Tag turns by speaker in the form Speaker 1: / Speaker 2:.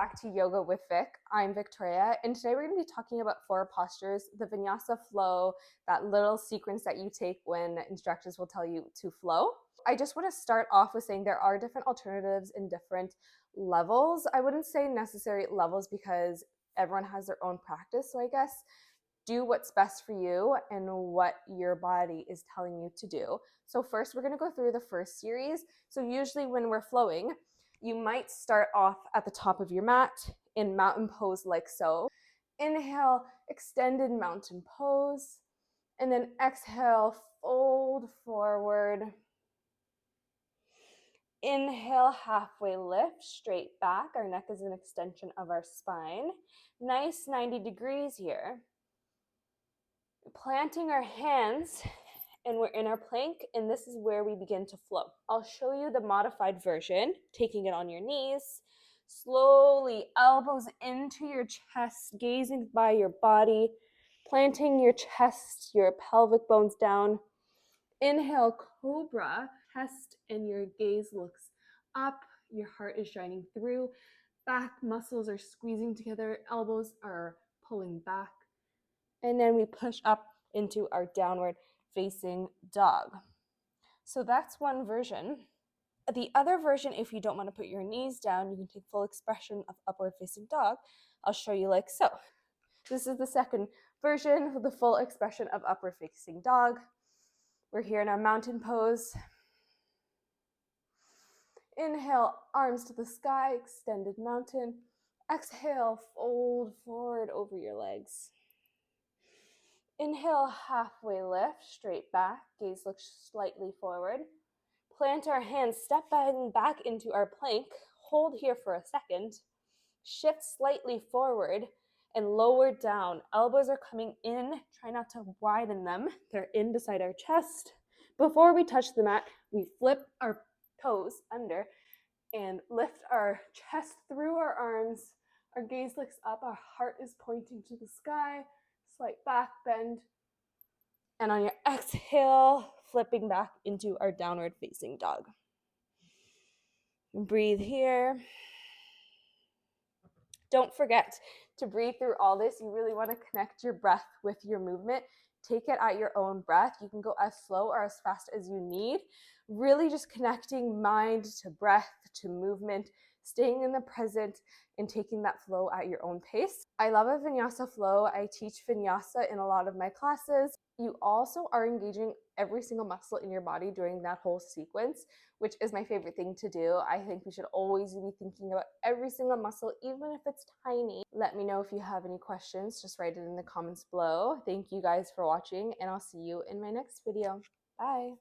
Speaker 1: back to Yoga with Vic. I'm Victoria, and today we're going to be talking about 4 postures, the Vinyasa flow, that little sequence that you take when instructors will tell you to flow. I just want to start off with saying there are different alternatives in different levels. I wouldn't say necessary levels because everyone has their own practice, so I guess do what's best for you and what your body is telling you to do. So first, we're going to go through the first series. So usually when we're flowing, you might start off at the top of your mat in mountain pose like so. Inhale, extended mountain pose, and then exhale, fold forward. Inhale, halfway lift, straight back. Our neck is an extension of our spine. Nice 90 degrees here. Planting our hands, and we're in our plank, and this is where we begin to flow. I'll show you the modified version, taking it on your knees. Slowly, elbows into your chest, gazing by your body, planting your chest, your pelvic bones down. Inhale, cobra, chest and your gaze looks up, your heart is shining through, back muscles are squeezing together, elbows are pulling back. And then we push up into our downward facing dog. So that's one version. The other version, if you don't want to put your knees down, you can take full expression of upward facing dog. I'll show you like so. This is the second version with the full expression of upward facing dog. We're here in our mountain pose. Inhale, arms to the sky, extended mountain. Exhale, fold forward over your legs. Inhale, halfway lift, straight back, gaze looks slightly forward. Plant our hands, step back into our plank, hold here for a second, shift slightly forward and lower down. Elbows are coming in, try not to widen them. They're in beside our chest. Before we touch the mat, we flip our toes under and lift our chest through our arms. Our gaze looks up, our heart is pointing to the sky. Slight back bend, and on your exhale, flipping back into our downward facing dog. And breathe here. Don't forget to breathe through all this. You really want to connect your breath with your movement. Take it at your own breath. You can go as slow or as fast as you need. Really just connecting mind to breath, to movement, staying in the present and taking that flow at your own pace. I love a Vinyasa flow. I teach Vinyasa in a lot of my classes. You also are engaging every single muscle in your body during that whole sequence, which is my favorite thing to do. I think we should always be thinking about every single muscle, even if it's tiny. Let me know if you have any questions. Just write it in the comments below. Thank you guys for watching, and I'll see you in my next video. Bye.